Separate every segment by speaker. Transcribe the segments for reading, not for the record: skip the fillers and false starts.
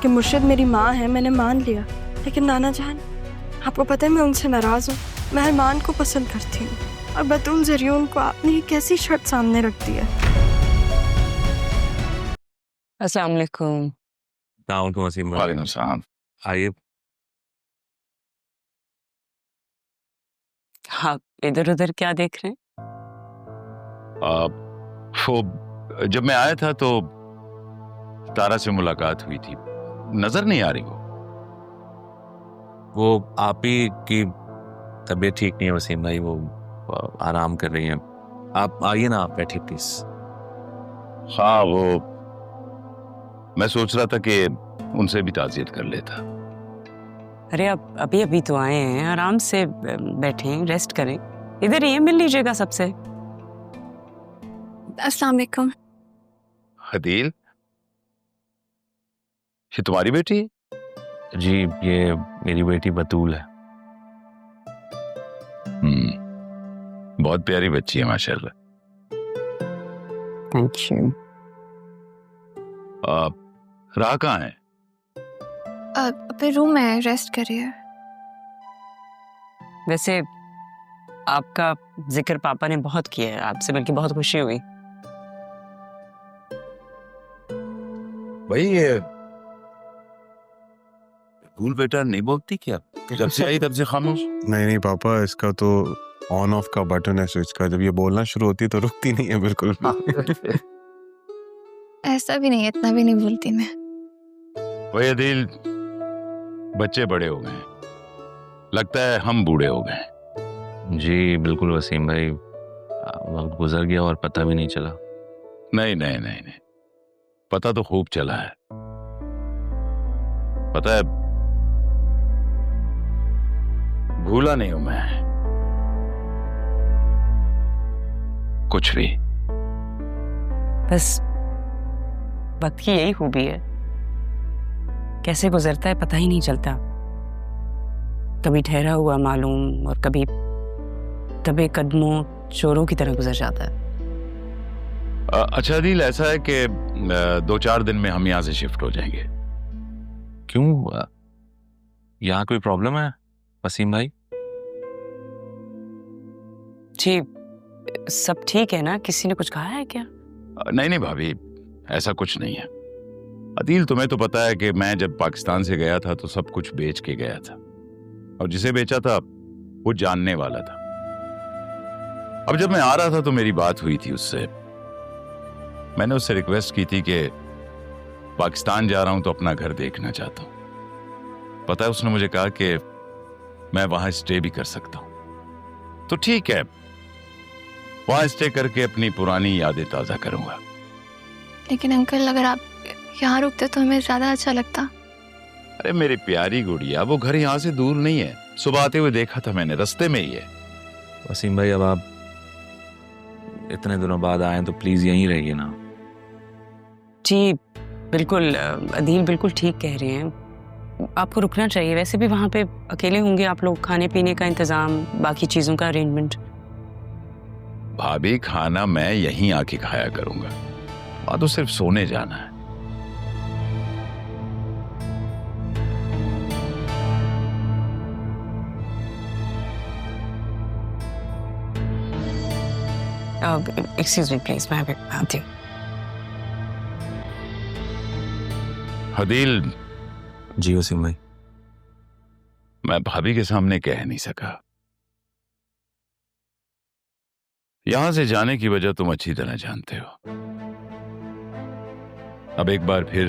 Speaker 1: कि मुर्शिद मेरी माँ है, मैंने मान लिया। लेकिन नाना जान, आपको पता है मैं उनसे नाराज हूँ। मैं अरमान को पसंद करती हूँ और बतूल जरियून को आपने ये कैसी शर्त सामने रख दी है।
Speaker 2: अस्सलाम वालेकुम।
Speaker 3: वालेकुम सलाम।
Speaker 4: आइए।
Speaker 2: हाँ, इधर उधर क्या देख रहे हैं?
Speaker 3: वो जब मैं आया था तो तारा से मुलाकात हुई थी, नजर नहीं आ रही
Speaker 4: वो आप ही की तबीयत ठीक नहीं है वसीम भाई, वो आराम कर रही हैं। आप आइए ना, आप बैठिए प्लीज।
Speaker 3: हाँ, वो मैं सोच रहा था कि उनसे भी ताज़ियत कर लेता।
Speaker 2: अरे अब अभी अभी तो आए हैं, आराम से बैठें, रेस्ट करें। इधर ये मिल लीजिएगा सबसे।
Speaker 1: अस्सलाम वालेकुम।
Speaker 3: हदील, ये तुम्हारी बेटी है?
Speaker 4: जी, ये मेरी बेटी बतूल है।
Speaker 3: बहुत प्यारी बच्ची है माशाल्लाह।
Speaker 2: Thank you.
Speaker 3: राह कहाँ है?
Speaker 1: अपने रूम में रेस्ट करिए।
Speaker 2: वैसे आपका जिक्र पापा ने बहुत किया है, आपसे मिलकर बहुत खुशी हुई।
Speaker 3: भाई ये भूल बेटा नहीं बोलती क्या? जब से आई तब से खामोश।
Speaker 5: नहीं पापा, इसका तो ऑन ऑफ का बटन है स्विच का, जब ये बोलना शुरू होती तो रुकती नहीं है बिल्कुल भी।
Speaker 1: ऐसा भी नहीं है, इतना भी नहीं बोलती मैं।
Speaker 3: वही अदील, बच्चे बड़े हो गए, लगता है हम बूढ़े हो गए।
Speaker 4: जी बिल्कुल वसीम भाई, वक्त गुजर गया और पता भी नहीं चला।
Speaker 3: नहीं नहीं नहीं नहीं, पता तो खूब चला है। पता है, भूला नहीं हूं मैं कुछ भी।
Speaker 2: बस वक्त की यही खूबी है, कैसे गुजरता है पता ही नहीं चलता। कभी ठहरा हुआ मालूम और कभी दबे कदमों चोरों की तरह गुजर जाता है।
Speaker 3: अच्छा अदील, ऐसा है कि 2-4 दिन में हम यहाँ से शिफ्ट हो जाएंगे।
Speaker 4: क्यों, यहाँ कोई प्रॉब्लम है वसीम भाई?
Speaker 2: जी सब ठीक है ना? किसी ने कुछ कहा है क्या?
Speaker 3: नहीं नहीं भाभी, ऐसा कुछ नहीं है। अदील, तुम्हें तो पता है कि मैं जब पाकिस्तान से गया था तो सब कुछ बेच के गया था, और जिसे बेचा था वो जानने वाला था। अब जब मैं आ रहा था तो मेरी बात हुई थी उससे। मैंने उससे रिक्वेस्ट की थी कि पाकिस्तान जा रहा हूं तो अपना घर देखना चाहता हूं। पता है उसने मुझे कहा कि मैं वहां स्टे भी कर सकता हूं। तो ठीक है, वहां स्टे करके अपनी पुरानी यादें ताजा करूंगा।
Speaker 1: लेकिन अंकल, अगर आप यहाँ रुकते तो हमें ज्यादा अच्छा लगता।
Speaker 3: अरे मेरी प्यारी गुड़िया, वो घर यहाँ से दूर नहीं है। सुबह आते हुए देखा था मैंने, रास्ते में ही है।
Speaker 4: वसीम भाई, अब आप इतने दिनों बाद आए तो प्लीज यहीं रहिए ना।
Speaker 2: जी बिल्कुल, अदील बिल्कुल ठीक कह रहे हैं, आपको रुकना चाहिए। वैसे भी वहाँ पे अकेले होंगे आप लोग, खाने पीने का इंतजाम, बाकी चीजों का अरेंजमेंट।
Speaker 3: भाभी, खाना मैं यहीं आके खाया करूंगा, वहां तो सिर्फ सोने जाना है।
Speaker 2: एक्सक्यूज मी प्लीज, मैं आती हूँ।
Speaker 3: हदील,
Speaker 4: जी वसीम भाई।
Speaker 3: मैं भाभी के सामने कह नहीं सका। यहां से जाने की वजह तुम अच्छी तरह जानते हो। अब एक बार फिर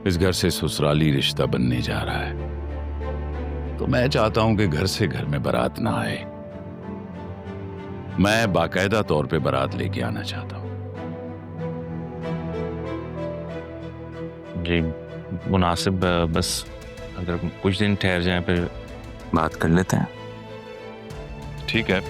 Speaker 3: इस घर से ससुराली रिश्ता बनने जा रहा है, तो मैं चाहता हूं कि घर से घर में बारात ना आए। मैं बाकायदा तौर पे बारात लेके आना चाहता हूं।
Speaker 4: जी मुनासिब, बस अगर कुछ दिन ठहर जाएं फिर बात कर लेते हैं।
Speaker 3: ठीक है।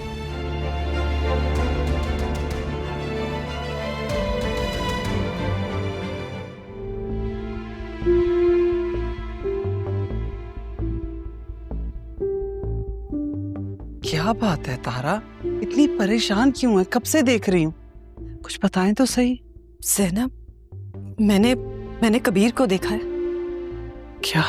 Speaker 6: क्या बात है तारा, इतनी परेशान क्यों है? कब से देख रही हूँ, कुछ बताएं तो सही।
Speaker 7: ज़ैनब, मैंने कबीर को देखा है।
Speaker 6: क्या?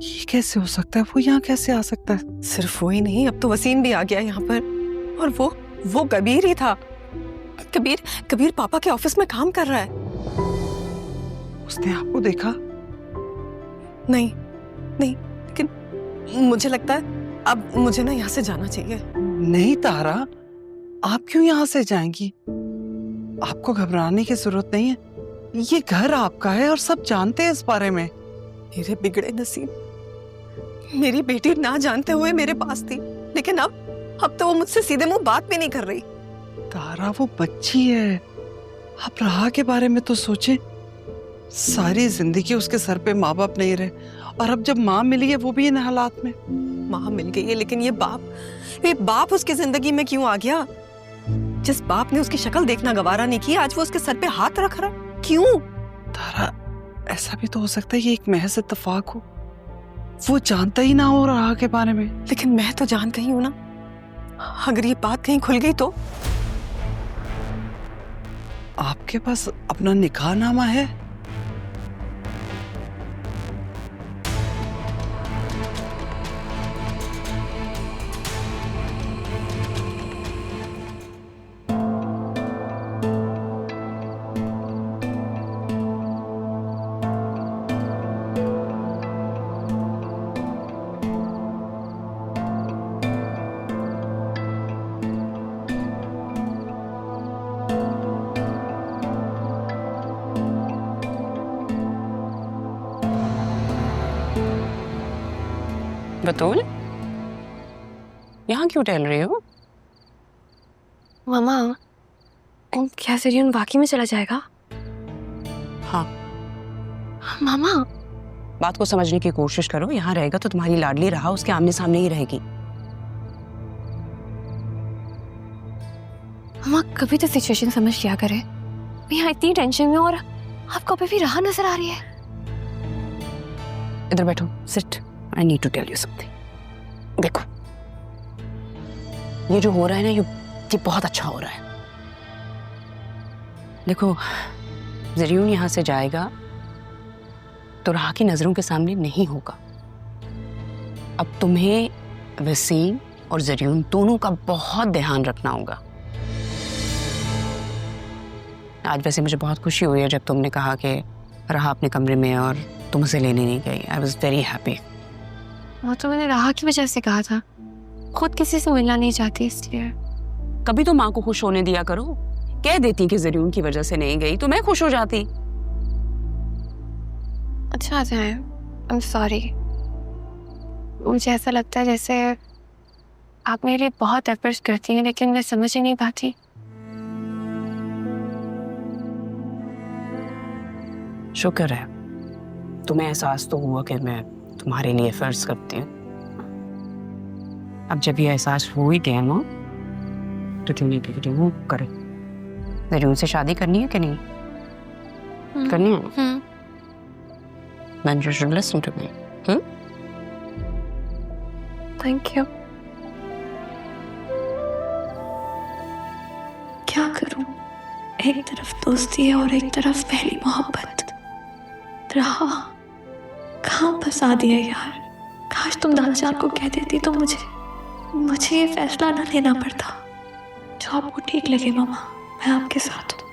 Speaker 6: ये कैसे हो सकता है? वो यहाँ कैसे आ सकता है?
Speaker 7: सिर्फ वो ही नहीं, अब तो वसीम भी आ गया यहाँ पर। और वो कबीर ही था। कबीर पापा के ऑफिस में काम कर रहा है।
Speaker 6: उसने आपको देखा?
Speaker 7: नहीं, लेकिन मुझे लगता है अब मुझे ना यहाँ से जाना चाहिए।
Speaker 6: नहीं तारा, आप क्यों यहाँ से जाएंगी? आपको घबराने की जरूरत नहीं है। ये घर आपका है और सब जानते हैं इस बारे में।
Speaker 7: मेरे बिगड़े नसीब, मेरी बेटी ना जानते हुए मेरे पास थी, लेकिन अब तो वो मुझसे सीधे मुंह बात भी नहीं कर रही।
Speaker 6: तारा, वो बच्ची है। आप राह के बारे में तो सोचे। सारी जिंदगी उसके सर पे माँ बाप नहीं रहे, और अब जब माँ मिली है वो भी इन हालात में।
Speaker 7: माँ मिल गई है, लेकिन ये बाप उसकी जिंदगी में क्यों आ गया? जिस बाप ने उसकी शक्ल देखना गवारा नहीं किया, आज वो उसके सर पे हाथ रख रहा है। क्यों?
Speaker 6: तारा, ऐसा भी तो हो सकता है ये एक महज इत्तेफाक हो। वो जानता ही ना हो राह के बारे में।
Speaker 7: लेकिन मैं तो जान गई हूं ना। अगर ये बात कहीं खुल गई तो?
Speaker 6: आपके पास अपना निकाहनामा है?
Speaker 2: बतूल, यहाँ क्यों टहल रही हो?
Speaker 1: मामा, क्या जरियन वाकई में चला जाएगा?
Speaker 2: हाँ।
Speaker 1: मामा,
Speaker 2: बात को समझने की कोशिश करो। यहाँ रहेगा तो तुम्हारी लाडली रहा उसके आमने सामने ही रहेगी।
Speaker 1: मामा कभी तो सिचुएशन समझ लिया करे। मैं यहाँ इतनी टेंशन में और आपको अभी भी राह नजर आ रही है।
Speaker 2: इधर बैठो, sit. I need to tell you something. देखो, ये जो हो रहा है ना, ये बहुत अच्छा हो रहा है। देखो, जरियून यहाँ से जाएगा तो राह की नजरों के सामने नहीं होगा। अब तुम्हें वसीम और जरियून दोनों का बहुत ध्यान रखना होगा। आज वैसे मुझे बहुत खुशी हुई है जब तुमने कहा कि राह अपने कमरे में और तुम उसे लेने नहीं गई। I was very happy.
Speaker 1: वो तो मैंने राह की वजह से कहा था, खुद किसी से मिलना नहीं चाहती इसलिए।
Speaker 2: कभी तो माँ को खुश होने दिया करो। कह देती कि जरियून की वजह से नहीं गई तो मैं खुश हो जाती।
Speaker 1: अच्छा जाए, आई एम सॉरी। मुझे ऐसा लगता है जैसे आप मेरे लिए बहुत एफर्ट्स करती हैं, लेकिन मैं समझ ही नहीं पाती।
Speaker 2: शुक्र है तुम्हें एहसास तो हुआ कि मैं तुम्हारे लिए एफर्ट्स करती हूँ। अब जब ये एहसास हो ही गया ना, तो तुम्हें वो करे। जरूर से शादी करनी है कि नहीं करनी है? Then you should listen to me.
Speaker 1: Thank you. क्या करूं? एक तरफ दोस्ती है और एक तरफ पहली मोहब्बत। रहा कहाँ फंसा दिया यार। काश तुम दादजान को कह देती तो मुझे ये फैसला ना लेना पड़ता। जो आपको ठीक लगे मामा, मैं आपके साथ हूँ।